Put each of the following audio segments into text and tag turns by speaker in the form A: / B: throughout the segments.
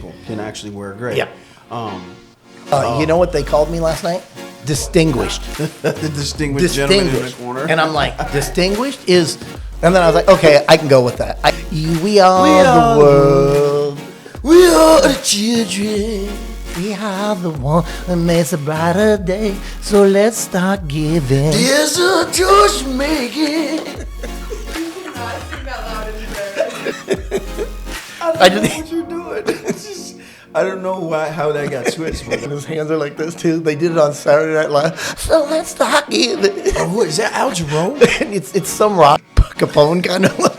A: people can actually wear gray.
B: Yeah. You know what they called me last night? Distinguished.
A: The distinguished gentleman in the corner.
B: And I'm like, distinguished is... And then I was like, okay, I can go with that. We are the world. We are the children. We are the one that makes a brighter day. So let's start giving. There's a choice making.
C: You cannot sing that loud in there.
A: I don't know what you're doing. It's just, I don't know how that got switched.
B: And his hands are like this too. They did it on Saturday Night Live. So let's start giving.
A: Oh, what, is that Al Jarreau?
B: It's some rock Capone kind of look.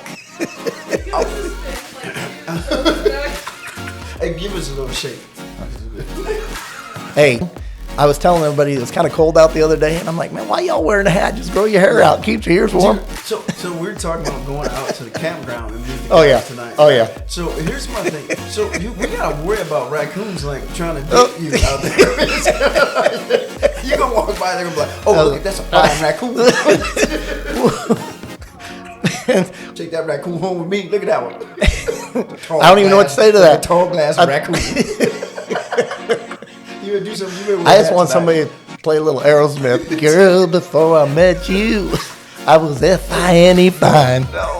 A: Hey, give us a little shake.
B: Hey, I was telling everybody it was kind of cold out the other day, and I'm like, man, why y'all wearing a hat? Just grow your hair out, keep your ears warm.
A: So we're talking about going out to the campground and meet the guys tonight.
B: Oh yeah.
A: So here's my thing. So we gotta worry about raccoons like trying to get you out there. You gonna walk by there and be like, oh look, that's a fine raccoon. Take that raccoon home with me. Look at that one.
B: I don't even know what to say to that.
A: Tall glass raccoon. You would do something.
B: I just want somebody to play a little Aerosmith. Girl, before I met you, I was F-I-N-E fine.
A: No.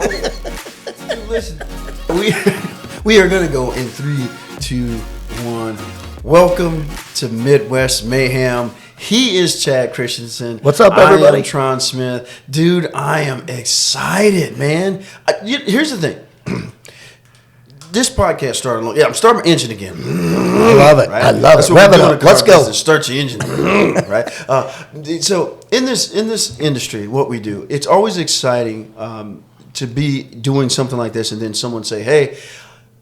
A: Listen, we are gonna go in 3, 2, 1. Welcome to Midwest Mayhem. He is Chad Christensen.
B: What's up, everybody?
A: I am Tron Smith. Dude, I am excited, man. Here's the thing. This podcast started. I'm starting my engine again.
B: I love it. Right? I love
A: That's
B: it.
A: What
B: Rev
A: we're
B: it
A: doing
B: up. Let's go.
A: business. Start your engine, right? So in this industry, what we do, it's always exciting to be doing something like this, and then someone say, "Hey,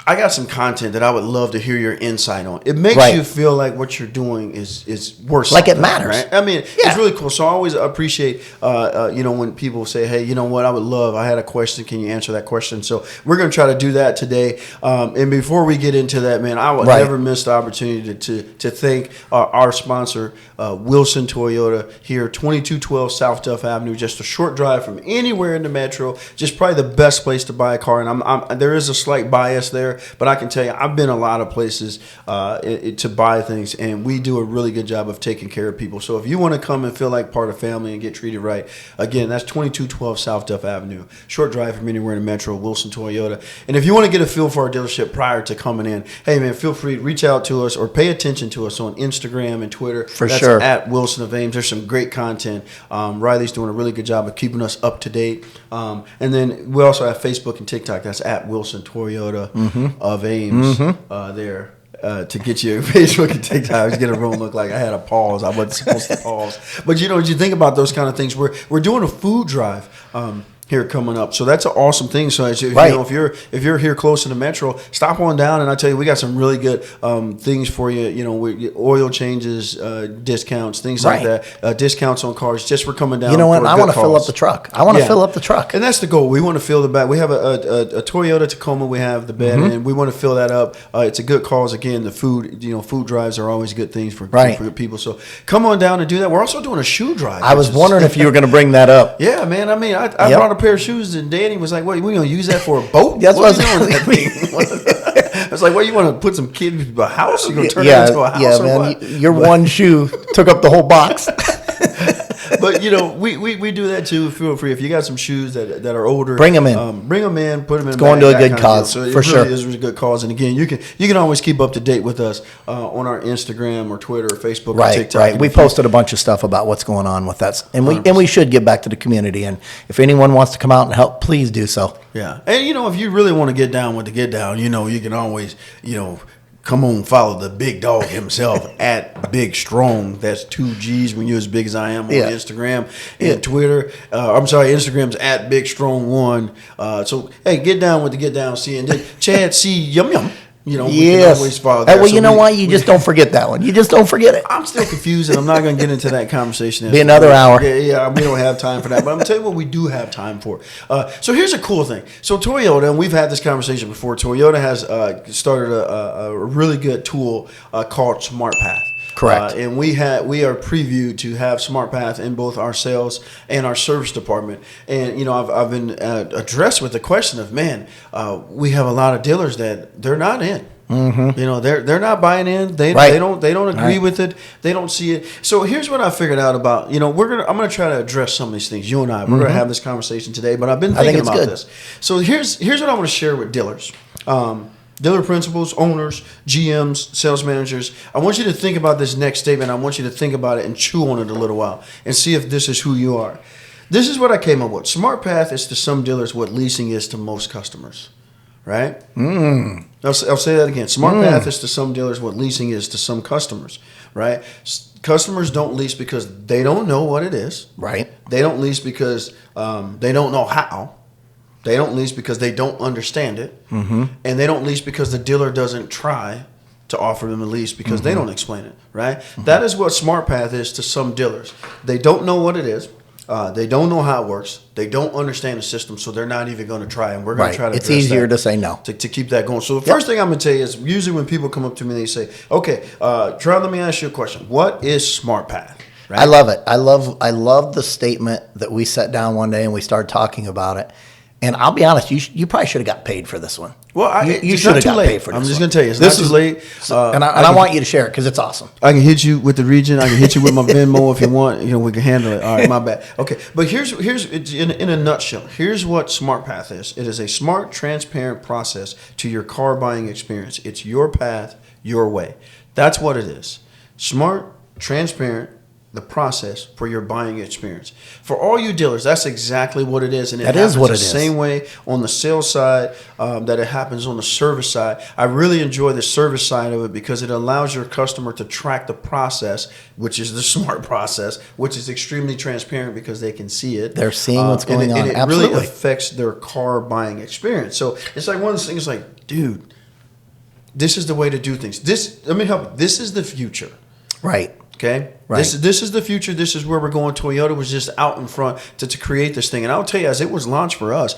A: I got some content that I would love to hear your insight on." It makes you feel like what you're doing is worth
B: like
A: something,
B: it matters.
A: Right? I mean, it's really cool. So I always appreciate, when people say, "Hey, you know what? I had a question. Can you answer that question?" So we're going to try to do that today. And before we get into that, man, I would never miss the opportunity to thank our sponsor, Wilson Toyota, here, 2212 South Duff Avenue, just a short drive from anywhere in the metro. Just probably the best place to buy a car. And there is a slight bias there. But I can tell you, I've been a lot of places to buy things, and we do a really good job of taking care of people. So if you want to come and feel like part of family and get treated right, again, that's 2212 South Duff Avenue. Short drive from anywhere in the metro, Wilson Toyota. And if you want to get a feel for our dealership prior to coming in, hey, man, feel free to reach out to us or pay attention to us on Instagram and Twitter. That's
B: sure.
A: At Wilson of Ames. There's some great content. Riley's doing a really good job of keeping us up to date. And then we also have Facebook and TikTok. That's at Wilson Toyota. Of Ames there to get you Facebook and TikTok. I was getting a room look like I had a pause. I wasn't supposed to pause. But you think about those kind of things. We're doing a food drive here coming up, so that's an awesome thing. So if you're here close to the metro, stop on down, and I tell you, we got some really good things for you. Oil changes, discounts, things like that, discounts on cars. Just for coming down.
B: You know what? I want to fill up the truck. And
A: that's the goal. We want to fill the back. We have a Toyota Tacoma. We have the bed, and we want to fill that up. It's a good cause. Again, the food. Food drives are always good things for good people. So come on down and do that. We're also doing a shoe drive.
B: I was wondering if you were going to bring that up.
A: Yeah, man. I mean, I brought a pair of shoes, and Danny was like, "What? We gonna use that for a boat?
B: That's what I was
A: doing that thing." I was like, "What? You want to put some kid into a house? You gonna turn it into a house?
B: Yeah,
A: or
B: man.
A: what?"
B: Your one shoe took up the whole box.
A: But we do that too. Feel free if you got some shoes that are older,
B: bring them in.
A: Bring them in. Put them in.
B: Going to a good cause,
A: so
B: for sure.
A: It is a good cause. And again, you can always keep up to date with us on our Instagram or Twitter or Facebook or TikTok.
B: Right. We posted a bunch of stuff about what's going on with that, and we should give back to the community. And if anyone wants to come out and help, please do so.
A: Yeah, and if you really want to get down with the get down, you can always come on, follow the big dog himself at Big Strong. That's 2 G's when you're as big as I am on Instagram and Twitter. Instagram's at Big Strong 1. So hey, get down with the get down. See, and then Chad C Yum Yum. We can always follow that.
B: Well, you know why? You just don't forget that one. You just don't forget it.
A: I'm still confused, and I'm not going to get into that conversation.
B: Be another hour.
A: Yeah, we don't have time for that. But I'm going to tell you what we do have time for. So here's a cool thing. So Toyota, and we've had this conversation before, Toyota has started a really good tool called SmartPath.
B: Correct.
A: And we are previewed to have SmartPath in both our sales and our service department. And I've been addressed with the question of, man, we have a lot of dealers that they're not in.
B: Mm-hmm.
A: You know, they're not buying in. They don't agree with it. They don't see it. So here's what I figured out about, you know, I'm gonna try to address some of these things. You and we're gonna have this conversation today, but I've been thinking about this. So here's what I want to share with dealers. Dealer principals, owners, GMs, sales managers. I want you to think about this next statement. I want you to think about it and chew on it a little while and see if this is who you are. This is what I came up with. SmartPath is to some dealers what leasing is to most customers, right? I'll say that again. SmartPath is to some dealers what leasing is to some customers, right? Customers don't lease because they don't know what it is.
B: Right.
A: They don't lease because they don't know how. They don't lease because they don't understand it. Mm-hmm. And they don't lease because the dealer doesn't try to offer them a lease because they don't explain it, right? Mm-hmm. That is what SmartPath is to some dealers. They don't know what it is. They don't know how it works. They don't understand the system, so they're not even going to try. And we're going to try to
B: It's easier to say no.
A: To keep that going. So the first thing I'm going to tell you is usually when people come up to me, they say, okay, Tron, let me ask you a question. What is SmartPath? Right?
B: I love it. I love the statement that we sat down one day and we started talking about it. And I'll be honest, you probably should have got paid for this one.
A: Well,
B: you should have got paid for this one.
A: I'm just going to tell you, it's not too late.
B: And I want you to share it because it's awesome.
A: I can hit you with the region. I can hit you with my Venmo if you want. You know, we can handle it. All right, my bad. Okay, but here's in a nutshell. Here's what SmartPath is. It is a smart, transparent process to your car buying experience. It's your path, your way. That's what it is. Smart, transparent. The process for your buying experience. For all you dealers, that's exactly what it is. And it happens the same way on the sales side that it happens on the service side. I really enjoy the service side of it because it allows your customer to track the process, which is the smart process, which is extremely transparent because they can see it.
B: They're seeing what's going on.
A: And it
B: Absolutely.
A: really affects their car buying experience. So it's like one of those things like, dude, this is the way to do things. Let me help you. This is the future.
B: Right.
A: Okay,
B: right.
A: This is the future. This is where we're going. Toyota was just out in front to create this thing. And I'll tell you, as it was launched for us,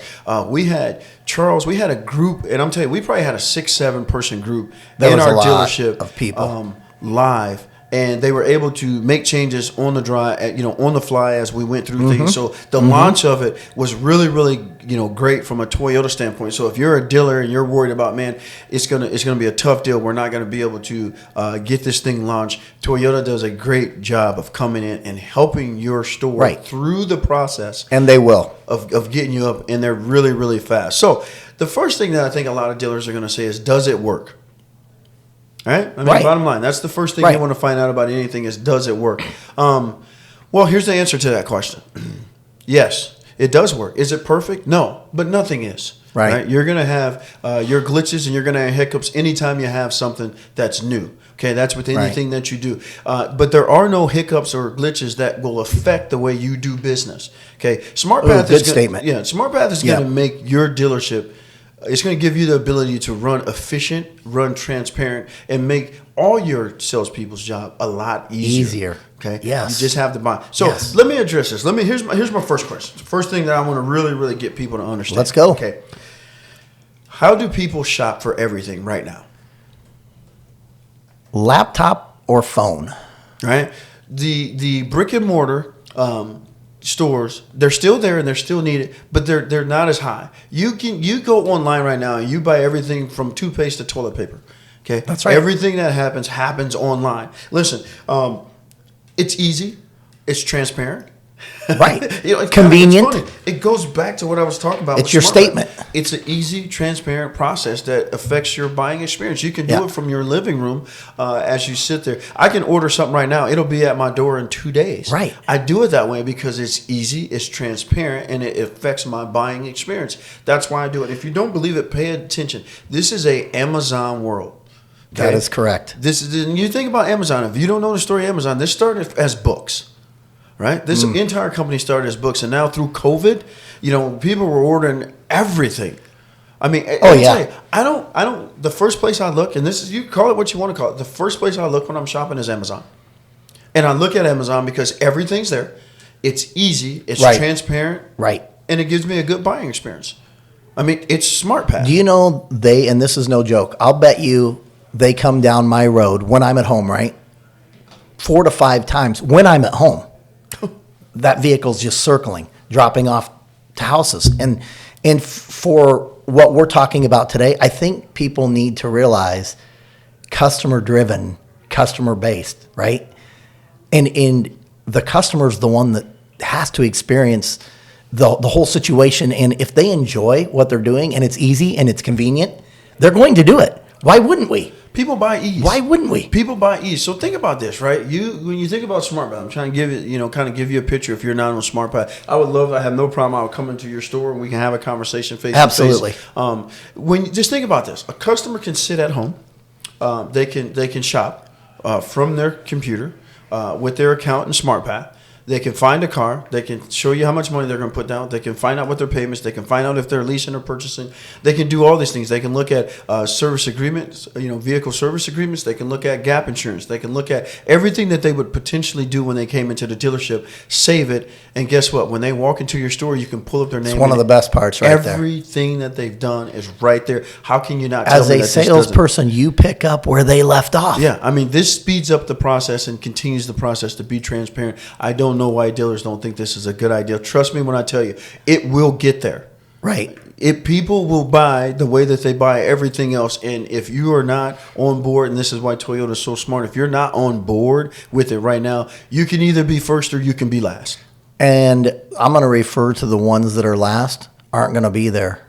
A: we had Charles. We had a group, and I'm telling you, we probably had a 6-7 person group in our dealership
B: of people
A: live. And they were able to make changes on the on the fly as we went through things. So the launch of it was really, really, great from a Toyota standpoint. So if you're a dealer and you're worried about, man, it's gonna be a tough deal. We're not gonna be able to get this thing launched. Toyota does a great job of coming in and helping your store through the process.
B: And they will
A: of getting you up, and they're really, really fast. So the first thing that I think a lot of dealers are gonna say is, does it work? All right? I mean, bottom line, that's the first thing you want to find out about anything is, does it work? Well, here's the answer to that question. Yes, it does work. Is it perfect? No, but nothing is. Right? You're going to have your glitches and you're going to have hiccups anytime you have something that's new. Okay, that's with anything that you do. But there are no hiccups or glitches that will affect the way you do business. Okay, SmartPath is
B: statement.
A: Yeah, SmartPath is going to make your dealership. It's going to give you the ability to run efficient, run transparent, and make all your salespeople's job a lot easier. Okay.
B: Yes.
A: You just have to buy. So let me address this. Here's my first question. The first thing that I want to really, really get people to understand.
B: Let's go.
A: Okay. How do people shop for everything right now?
B: Laptop or phone?
A: Right. The brick and mortar stores, they're still there and they're still needed, but they're not as high. You go online right now and you buy everything from toothpaste to toilet paper. Okay,
B: that's right.
A: Everything that happens online. Listen, it's easy, it's transparent,
B: right?
A: It's
B: convenient.
A: It's funny. It goes back to what I was talking about.
B: It's your statement.
A: It's an easy, transparent process that affects your buying experience. You can do it from your living room as you sit there. I can order something right now. It'll be at my door in 2 days.
B: Right.
A: I do it that way because it's easy, it's transparent, and it affects my buying experience. That's why I do it. If you don't believe it, pay attention. This is a Amazon world. Okay?
B: That is correct.
A: You think about Amazon. If you don't know the story of Amazon, this started as books. Right? This entire company started as books, and now through COVID, people were ordering everything. I mean, I don't. The first place I look, and this is, you call it what you want to call it. The first place I look when I'm shopping is Amazon, and I look at Amazon because everything's there. It's easy. It's transparent.
B: Right.
A: And it gives me a good buying experience. I mean, it's SmartPath.
B: Do you know and this is no joke, I'll bet you they come down my road when I'm at home, right? 4 to 5 times when I'm at home. That vehicle's just circling, dropping off to houses. And for what we're talking about today, I think people need to realize customer driven, customer based, right? And the customer's the one that has to experience the whole situation. And if they enjoy what they're doing and it's easy and it's convenient, they're going to do it. Why wouldn't we?
A: People buy ease.
B: Why wouldn't we?
A: People buy ease. So think about this, right? When you think about SmartPath, I'm trying to give it, kind of give you a picture. If you're not on SmartPath, I have no problem. I would come into your store and we can have a conversation face to face.
B: Absolutely.
A: Just think about this, a customer can sit at home, they can shop from their computer with their account in SmartPath. They can find a car. They can show you how much money they're going to put down. They can find out what their payments. They can find out if they're leasing or purchasing. They can do all these things. They can look at service agreements, vehicle service agreements. They can look at gap insurance. They can look at everything that they would potentially do when they came into the dealership, save it, and guess what? When they walk into your store, you can pull up their name.
B: It's one of the best parts right there.
A: Everything that they've done is right there. How can you not tell
B: As
A: me
B: a
A: that
B: salesperson, you pick up where they left off.
A: Yeah, I mean, this speeds up the process and continues the process to be transparent. I don't know why dealers don't think this is a good idea. Trust me when I tell you, it will get there.
B: Right.
A: People will buy the way that they buy everything else. And if you are not on board, and this is why Toyota is so smart, if you're not on board with it right now, you can either be first or you can be last.
B: And I'm going to refer to the ones that are last aren't going to be there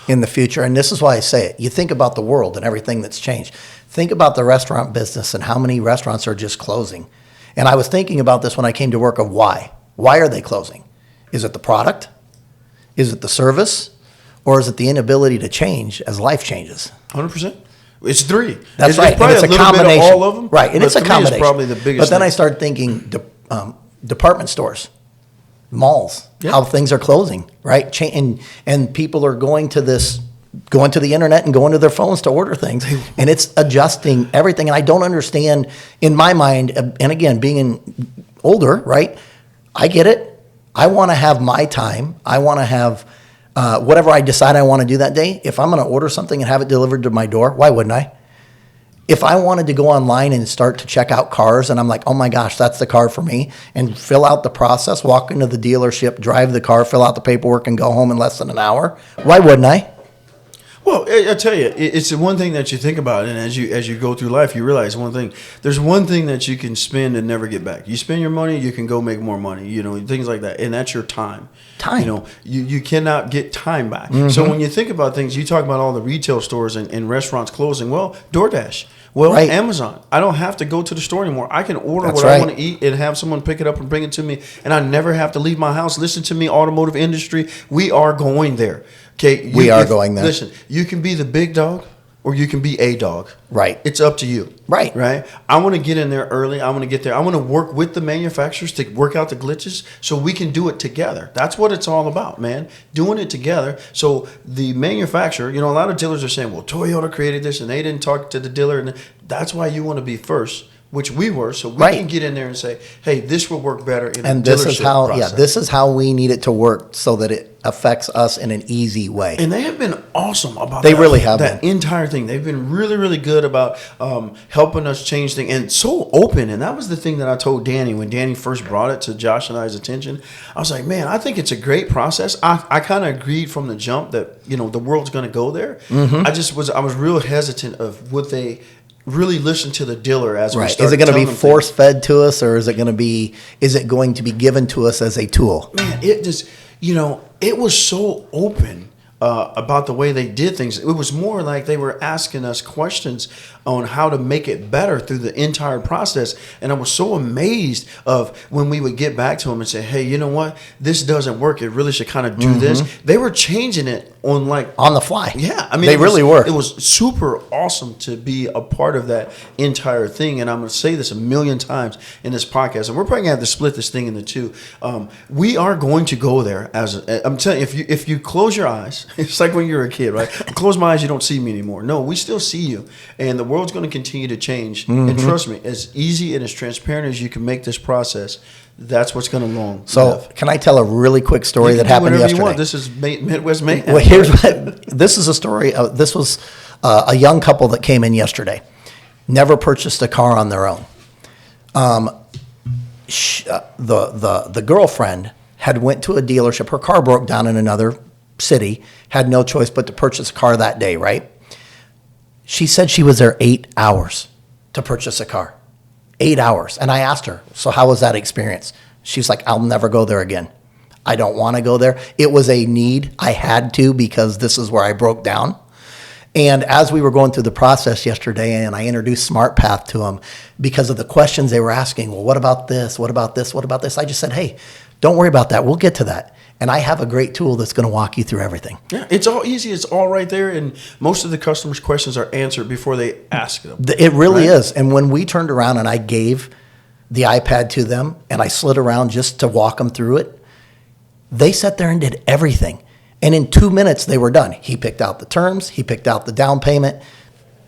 B: in the future. And this is why I say it. You think about the world and everything that's changed. Think about the restaurant business and how many restaurants are just closing. And I was thinking about this when I came to work of why. Why are they closing? Is it the product? Is it the service? Or is it the inability to change as life changes?
A: 100%. It's three.
B: That's right.
A: It's probably
B: and it's
A: a little bit of all of them.
B: Right. And it's a combination.
A: Is probably the biggest
B: but then
A: thing.
B: I started thinking department stores, malls, how things are closing, right? And people are going to the internet and going to their phones to order things, and it's adjusting everything. And I don't understand, in my mind, and again, being older, right? I get it. I want to have my time. I want to have whatever I decide I want to do that day. If I'm going to order something and have it delivered to my door, why wouldn't I? If I wanted to go online and start to check out cars and I'm like, oh my gosh, that's the car for me, and fill out the process, walk into the dealership, drive the car, fill out the paperwork, and go home in less than an hour, why wouldn't I?
A: Well, I tell you, it's the one thing that you think about, and as you go through life, you realize one thing. There's one thing that you can spend and never get back. You spend your money, you can go make more money, things like that, and that's your time.
B: Time.
A: You cannot get time back.
B: Mm-hmm.
A: So when you think about things, you talk about all the retail stores and restaurants closing. Well, DoorDash. Well,
B: right.
A: Amazon. I don't have to go to the store anymore. I can order
B: That's
A: what
B: right.
A: I want to eat and have someone pick it up and bring it to me, and I never have to leave my house. Listen to me, automotive industry. We are going there. Okay,
B: we are going there.
A: Listen, you can be the big dog or you can be a dog.
B: Right.
A: It's up to you.
B: Right.
A: Right. I want to get in there early. I want to get there. I want to work with the manufacturers to work out the glitches so we can do it together. That's what it's all about, man. Doing it together. So the manufacturer, a lot of dealers are saying, well, Toyota created this and they didn't talk to the dealer. And that's why you want to be first, which we were, so we can get in there and say, hey, this will work better in
B: and
A: the
B: this
A: dealership
B: is how
A: process.
B: this is how we need it to work so that it affects us in an easy way.
A: And they have been awesome about
B: They really have
A: that entire thing. They've been really, really good about helping us change things and so open. And that was the thing that I told Danny when Danny first brought it to Josh and I's attention. I was like, man, I think it's a great process. I kind of agreed from the jump that, the world's going to go there. Mm-hmm. I was real hesitant of would they really listen to the dealer as we start.
B: Is it going to be force fed to us, or is it going to be given to us as a tool?
A: Man, it just, it was so open about the way they did things. It was more like they were asking us questions on how to make it better through the entire process. And I was so amazed of when we would get back to them and say, hey, you know what? This doesn't work. It really should kind of do this. They were changing it on the fly. Yeah. I mean,
B: they really were.
A: It was super awesome to be a part of that entire thing. And I'm going to say this a million times in this podcast, and we're probably going to have to split this thing into two. We are going to go there I'm telling you, if you close your eyes, it's like when you're a kid, right? Close my eyes, you don't see me anymore. No, we still see you. And the world's going to continue to change. And trust me, as easy and as transparent as you can make this process, that's what's going to live.
B: So can I tell a really quick story that happened yesterday? You want.
A: This is Midwest Mayhem.
B: Well, this is a story. This was a young couple that came in yesterday. Never purchased a car on their own. The girlfriend had went to a dealership. Her car broke down in another city, had no choice but to purchase a car that day, right? She said she was there 8 hours to purchase a car. 8 hours. And I asked her, so how was that experience? She's like, I'll never go there again. I don't want to go there. It was a need. I had to because this is where I broke down. And as we were going through the process yesterday and I introduced SmartPath to them because of the questions they were asking, well, what about this? What about this? What about this? I just said, hey, don't worry about that. We'll get to that. And I have a great tool that's going to walk you through everything.
A: Yeah, it's all easy. It's all right there. And most of the customers' questions are answered before they ask them.
B: It really is. And when we turned around and I gave the iPad to them and I slid around just to walk them through it, they sat there and did everything. And in 2 minutes, they were done. He picked out the terms. He picked out the down payment,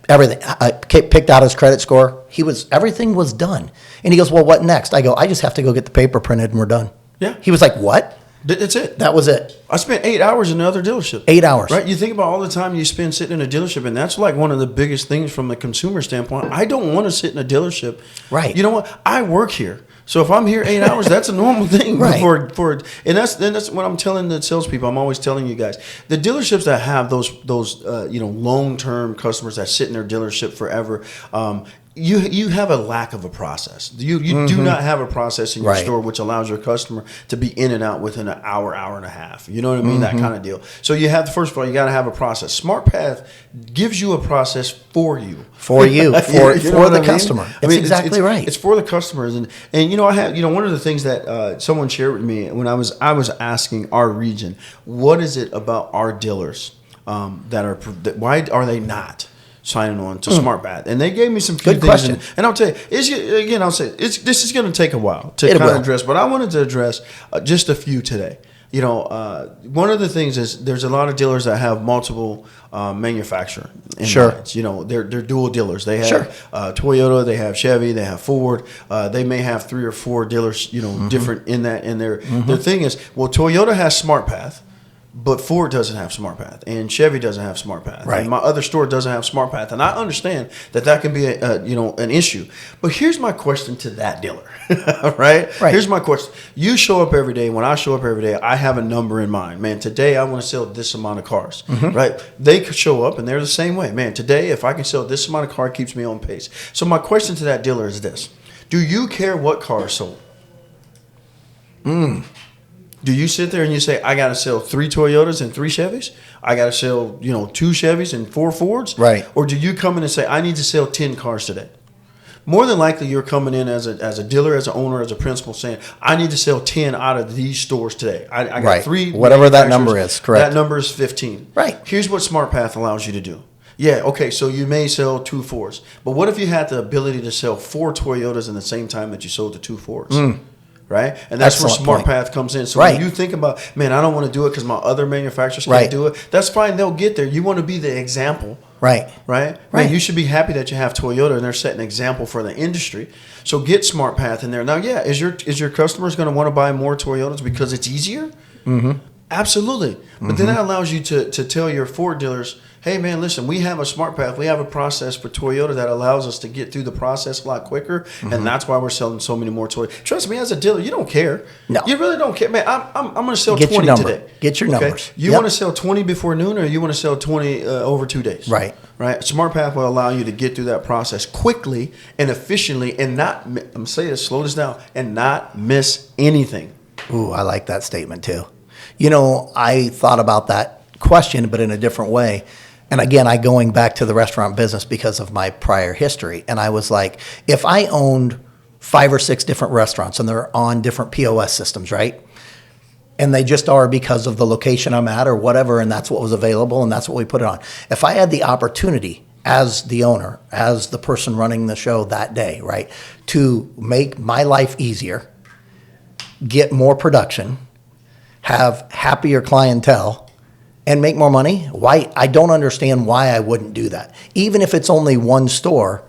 B: everything. I picked out his credit score. Everything was done. And he goes, well, what next? I go, I just have to go get the paper printed and we're done.
A: Yeah.
B: He was like, what?
A: That's it.
B: That was it.
A: I spent 8 hours in another dealership.
B: 8 hours.
A: Right? You think about all the time you spend sitting in a dealership, and that's like one of the biggest things from a consumer standpoint. I don't want to sit in a dealership.
B: Right.
A: You know what? I work here. So if I'm here 8 hours, that's a normal thing.
B: Right.
A: And that's what I'm telling the salespeople. I'm always telling you guys. The dealerships that have those long-term customers that sit in their dealership forever, you have a lack of a process. You do not have a process in your store which allows your customer to be in and out within an hour and a half. You know what I mean? That kind of deal. So you have, first of all, you got to have a process. SmartPath gives you a process for you.
B: For you, for the
A: mean?
B: customer. It's exactly right.
A: It's for the customers. And I have, one of the things that someone shared with me when I was asking our region, what is it about our dealers why are they not signing on to SmartPath? And they gave me some few
B: Good
A: things.
B: question.
A: And I'll tell you, this is going to take a while to
B: It
A: kind of
B: will.
A: address, but I wanted to address just a few today. One of the things is there's a lot of dealers that have multiple manufacturer.
B: Sure.
A: Lines. They're dual dealers. They have
B: Sure.
A: Toyota, they have Chevy, they have Ford. They may have 3 or 4 dealers, different in that. And their thing is, well, Toyota has SmartPath, but Ford doesn't have SmartPath, and Chevy doesn't have SmartPath,
B: right.
A: and my other store doesn't have SmartPath, and I understand that can be an issue. But here's my question to that dealer, right? Here's my question: you show up every day. When I show up every day, I have a number in mind. Man, today I want to sell this amount of cars, right? They could show up, and they're the same way. Man, today if I can sell this amount of car, it keeps me on pace. So my question to that dealer is this: do you care what car is sold? Do you sit there and you say, I got to sell 3 Toyotas and 3 Chevys? I got to sell, 2 Chevys and 4 Fords?
B: Right.
A: Or do you come in and say, I need to sell 10 cars today? More than likely, you're coming in as a dealer, as an owner, as a principal saying, I need to sell 10 out of these stores today. I got 3.
B: Whatever that number is, correct.
A: That number is 15.
B: Right.
A: Here's what SmartPath allows you to do. Yeah, okay, so you may sell 2 Fords. But what if you had the ability to sell 4 Toyotas in the same time that you sold the 2 Fords? Right? And that's
B: Excellent
A: where
B: point.
A: SmartPath comes in. So
B: Right.
A: when you think about, man, I don't want to do it because my other manufacturers can't do it, that's fine. They'll get there. You want to be the example.
B: Right.
A: Right? Man, you should be happy that you have Toyota and they're setting an example for the industry. So get SmartPath in there. Now, yeah, is your customers going to want to buy more Toyotas because it's easier? Absolutely. But then that allows you to tell your Ford dealers, hey, man, listen, we have a SmartPath. We have a process for Toyota that allows us to get through the process a lot quicker, and that's why we're selling so many more Toyotas. Trust me, as a dealer, you don't care.
B: No.
A: You really don't care. Man, I'm going to sell
B: Get
A: 20
B: your number.
A: today.
B: Get your numbers.
A: You want to sell 20 before noon, or you want to sell 20 over 2 days?
B: Right.
A: Right. SmartPath will allow you to get through that process quickly and efficiently and not, I'm saying this, slow this down, and not miss anything.
B: Ooh, I like that statement too. I thought about that question, but in a different way. And again, going back to the restaurant business because of my prior history. And I was like, if I owned 5 or 6 different restaurants and they're on different POS systems, right? And they just are because of the location I'm at or whatever, and that's what was available and that's what we put it on. If I had the opportunity as the owner, as the person running the show that day, right, to make my life easier, get more production, have happier clientele, and make more money, I don't understand why I wouldn't do that. Even if it's only one store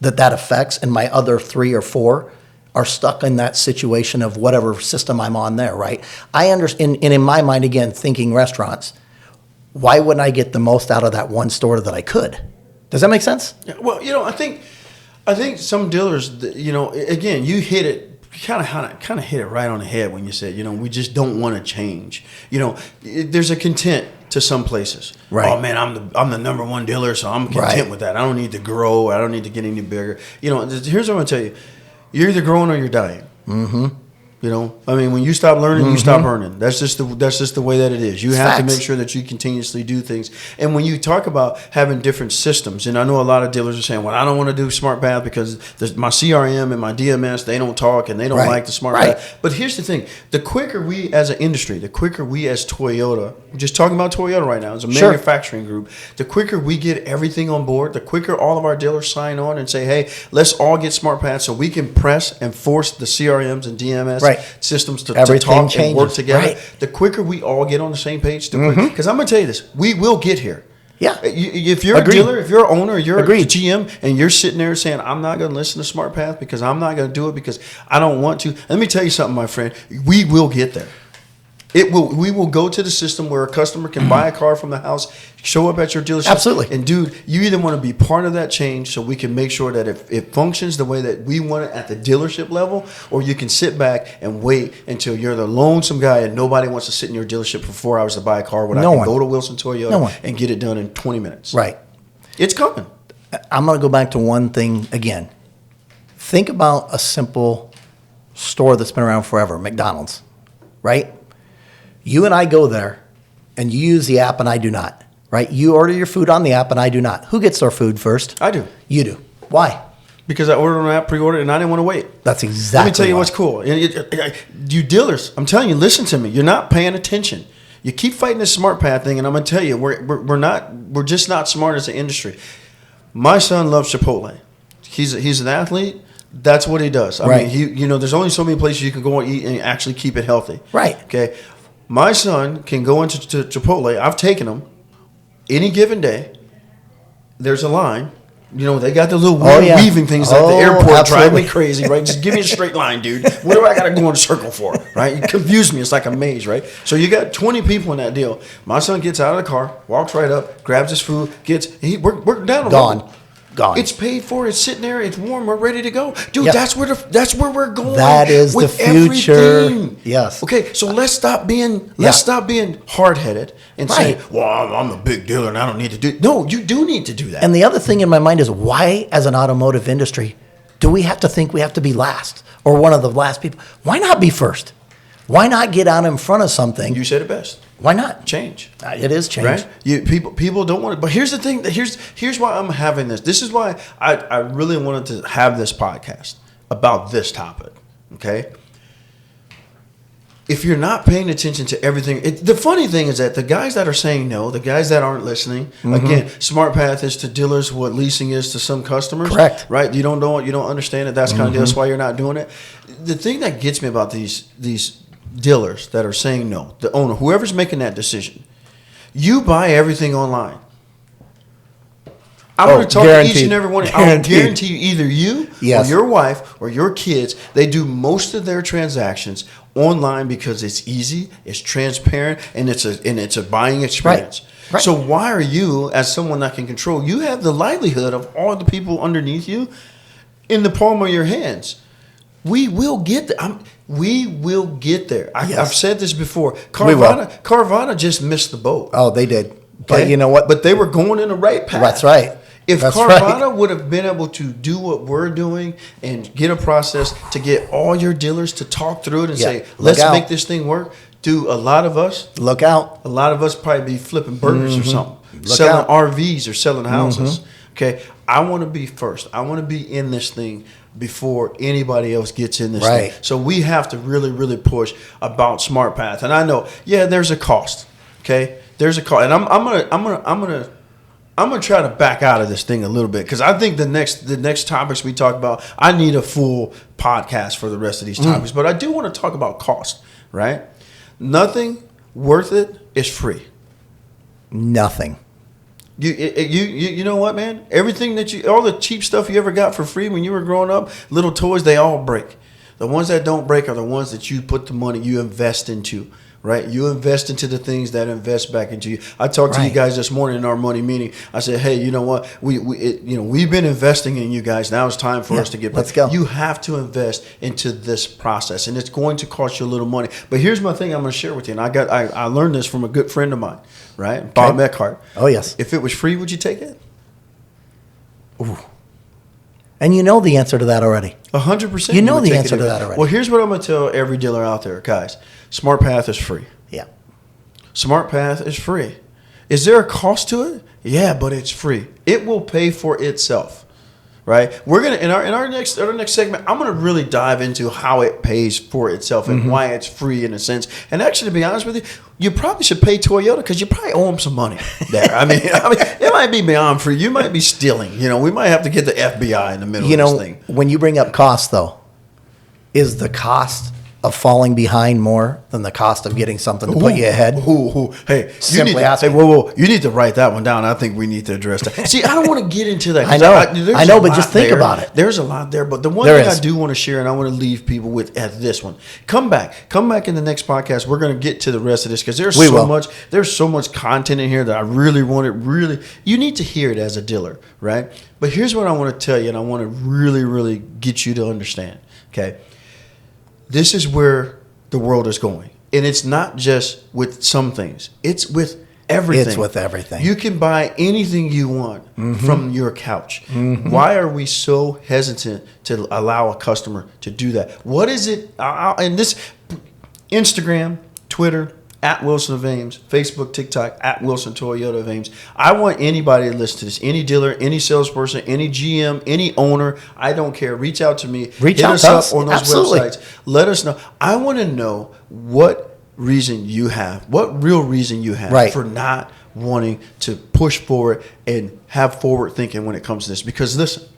B: that affects and my other 3 or 4 are stuck in that situation of whatever system I'm on there, right? I understand, and in my mind, again, thinking restaurants, why wouldn't I get the most out of that one store that I could? Does that make sense?
A: Yeah, well, I think some dealers, again, you hit it kind of hit it right on the head when you said, we just don't want to change. There's a content to some places.
B: Right.
A: Oh man, I'm the number one dealer, so I'm content with that. I don't need to grow. I don't need to get any bigger. Here's what I'm gonna tell you: you're either growing or you're dying. Mm-hmm. When you stop learning, you stop earning. That's just the way that it is. You have to make sure that you continuously do things. And when you talk about having different systems, and I know a lot of dealers are saying, well, I don't want to do SmartPath because my CRM and my DMS, they don't talk and they don't like the SmartPath. Right. But here's the thing. The quicker we as an industry, the quicker we as Toyota, we're just talking about Toyota right now, as a manufacturing group, the quicker we get everything on board, the quicker all of our dealers sign on and say, hey, let's all get SmartPath so we can press and force the CRMs and DMS systems to talk changes. And work together. Right. The quicker we all get on the same page, because I'm going to tell you this, we will get here.
B: Yeah.
A: If you're a dealer, if you're an owner, you're a GM, and you're sitting there saying, I'm not going to listen to SmartPath because I'm not going to do it because I don't want to. Let me tell you something, my friend. We will get there. We will go to the system where a customer can buy a car from the house, show up at your dealership.
B: Absolutely.
A: And dude, you either want to be part of that change so we can make sure that it functions the way that we want it at the dealership level, or you can sit back and wait until you're the lonesome guy and nobody wants to sit in your dealership for 4 hours to buy a car when I can go to Wilson Toyota and get it done in 20 minutes.
B: Right.
A: It's coming.
B: I'm going to go back to one thing again. Think about a simple store that's been around forever, McDonald's, right? You and I go there, and you use the app, and I do not, right? You order your food on the app, and I do not. Who gets our food first?
A: I do.
B: You do. Why?
A: Because I ordered on the app, pre-ordered, and I didn't want to wait.
B: That's exactly.
A: Let me tell you what's cool. You dealers, I'm telling you, listen to me. You're not paying attention. You keep fighting this SmartPath thing, and I'm going to tell you, we're just not smart as an industry. My son loves Chipotle. He's an athlete. That's what he does. I mean, there's only so many places you can go and eat and actually keep it healthy.
B: Right.
A: Okay. My son can go into Chipotle. I've taken him any given day. There's a line. They got the little weaving things at the airport. Drive me crazy, right? Just give me a straight line, dude. What do I got to go in a circle for, right? You confuse me. It's like a maze, right? So you got 20 people in that deal. My son gets out of the car, walks right up, grabs his food, we're down the road.
B: Gone.
A: It's paid for. It's sitting there. It's warm. We're ready to go, dude. Yep. That's where we're going.
B: That is the future.
A: Everything.
B: Yes.
A: Okay. So let's stop being hard headed and say, "Well, I'm a big dealer and I don't need to do." No, you do need to do that.
B: And the other thing in my mind is, why, as an automotive industry, do we have to think we have to be last or one of the last people? Why not be first? Why not get out in front of something?
A: You said it best.
B: Why not?
A: Change.
B: It is change.
A: Right? People don't want it. But here's the thing. Here's why I'm having this. This is why I really wanted to have this podcast about this topic. Okay? If you're not paying attention to everything, the funny thing is that the guys that are saying no, the guys that aren't listening, again, SmartPath is to dealers what leasing is to some customers.
B: Correct.
A: Right? You don't understand it. That's kind of that's why you're not doing it. The thing that gets me about these dealers that are saying no, the owner, whoever's making that decision, you buy everything online. I'm going to talk to each and every one. I guarantee you, either you or your wife or your kids, they do most of their transactions online because it's easy, it's transparent, and it's a buying experience. Right. So why are you, as someone that can control, you have the livelihood of all the people underneath you in the palm of your hands. We will get there. We will get there. I've said this before. Carvana just missed the boat.
B: Oh, they did.
A: Okay?
B: But you know what?
A: But they were going in the right path.
B: That's right.
A: If Carvana would have been able to do what we're doing and get a process to get all your dealers to talk through it and say, let's make this thing work, do a lot of us
B: look out.
A: A lot of us probably be flipping burgers or something, selling RVs or selling houses. Okay, I want to be first. I want to be in this thing before anybody else gets in this thing. So we have to really, really push about SmartPath. And I know, there's a cost. Okay, there's a cost, and I'm gonna try to back out of this thing a little bit because I think the next topics we talk about, I need a full podcast for the rest of these topics. But I do want to talk about cost. Right? Nothing worth it is free.
B: Nothing.
A: You know what, man? Everything all the cheap stuff you ever got for free when you were growing up, little toys, they all break. The ones that don't break are the ones that you put the money you invest into. right? You invest into the things that invest back into you. I talked to you guys this morning in our money meeting. I said, hey, you know what? We've been investing in you guys. Now it's time for us to get back.
B: Let's go.
A: You have to invest into this process, and it's going to cost you a little money. But here's my thing I'm going to share with you, and I learned this from a good friend of mine, right? Bob Eckhart.
B: Oh, yes.
A: If it was free, would you take it?
B: Ooh. And you know the answer to that already.
A: 100%.
B: You know the answer to that already.
A: Well, here's what I'm going to tell every dealer out there, guys. SmartPath is free.
B: Yeah.
A: SmartPath is free. Is there a cost to it? Yeah, but it's free. It will pay for itself, right? We're gonna in our next segment, I'm gonna really dive into how it pays for itself and why it's free in a sense. And actually, to be honest with you, you probably should pay Toyota because you probably owe them some money there. I mean, it might be beyond free. You might be stealing. We might have to get the FBI in the middle of this thing.
B: When you bring up cost, though, is the cost of falling behind more than the cost of getting something to put you ahead?
A: Hey,
B: Simply asking.
A: whoa. You need to write that one down. I think we need to address that. See, I don't want to get into that.
B: I know, but just think about it.
A: There's a lot there. But the one thing I do want to share, and I want to leave people with at this one. Come back in the next podcast. We're going to get to the rest of this because there's so much content in here that I really you need to hear it as a dealer, right? But here's what I want to tell you, and I want to really, really get you to understand, okay? This is where the world is going. And it's not just with some things. It's with everything.
B: It's with everything.
A: You can buy anything you want from your couch. Why are we so hesitant to allow a customer to do that? What is it? And this Instagram, Twitter, at Wilson of Ames, Facebook, TikTok, at Wilson Toyota of Ames. I want anybody to listen to this. Any dealer, any salesperson, any GM, any owner, I don't care. Reach out to me.
B: Hit us up
A: on those websites. Let us know. I want to know what reason you have, what real reason you have for not wanting to push forward and have forward thinking when it comes to this. Because listen,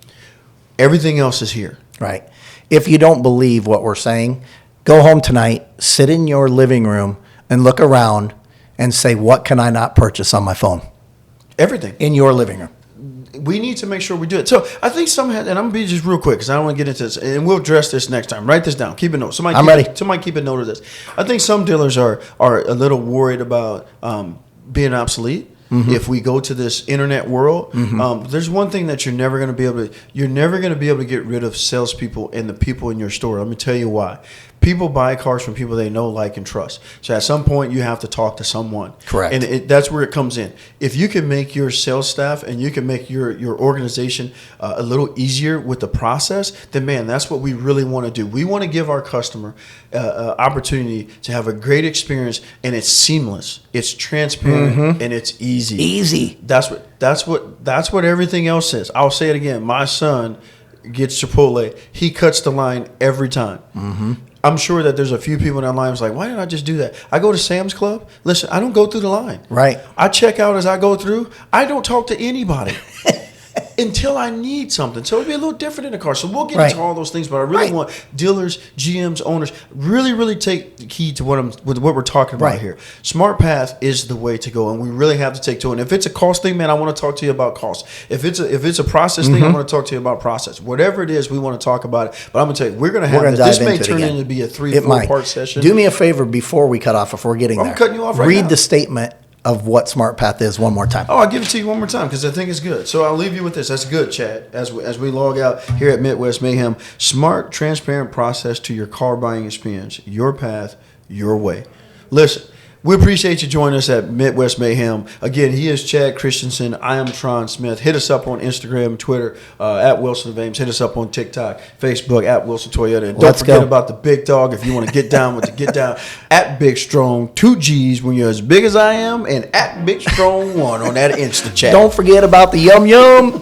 A: everything else is here.
B: Right. If you don't believe what we're saying, go home tonight, sit in your living room, and look around and say, what can I not purchase on my phone?
A: Everything.
B: In your living room.
A: We need to make sure we do it. So I think and I'm going to be just real quick because I don't want to get into this, and we'll address this next time. Write this down. Keep a note. Somebody keep a note of this. I think some dealers are a little worried about being obsolete. If we go to this internet world, there's one thing that you're never going to be able to get rid of salespeople and the people in your store. Let me tell you why. People buy cars from people they know, like, and trust. So at some point, you have to talk to someone.
B: Correct.
A: And that's where it comes in. If you can make your sales staff and you can make your organization a little easier with the process, then, man, that's what we really want to do. We want to give our customer opportunity to have a great experience, and it's seamless, it's transparent, and it's easy.
B: Easy.
A: That's what everything else is. I'll say it again. My son gets Chipotle. He cuts the line every time. I'm sure that there's a few people in that line who's like, why didn't I just do that? I go to Sam's Club. Listen, I don't go through the line.
B: Right.
A: I check out as I go through. I don't talk to anybody until I need something. So it'll be a little different in the car. So we'll get into all those things, but I really want dealers, GMs, owners, really take heed to what we're talking about here. SmartPath is the way to go, and we really have to take to it. And if it's a cost thing, man, I want to talk to you about cost. If it's a process thing, I want to talk to you about process. Whatever it is, we want to talk about it. But I'm going to tell you, we're going to have this. This may turn into be a 3-4 part session.
B: Do me a favor before we cut off, if we're getting there.
A: I'm cutting you off right now.
B: Read the statement of what SmartPath is one more time.
A: Oh, I'll give it to you one more time because I think it's good. So I'll leave you with this. That's good, Chad. As we log out here at Midwest Mayhem, smart, transparent process to your car buying experience. Your path, your way. Listen, we appreciate you joining us at Midwest Mayhem. Again, he is Chad Christensen. I am Tron Smith. Hit us up on Instagram, Twitter, at Wilson of Ames. Hit us up on TikTok, Facebook, at Wilson Toyota. And don't forget about the big dog if you want to get down with the get down, at Big Strong, 2 G's when you're as big as I am, and at Big Strong 1 on that Insta chat.
B: Don't forget about the yum yum.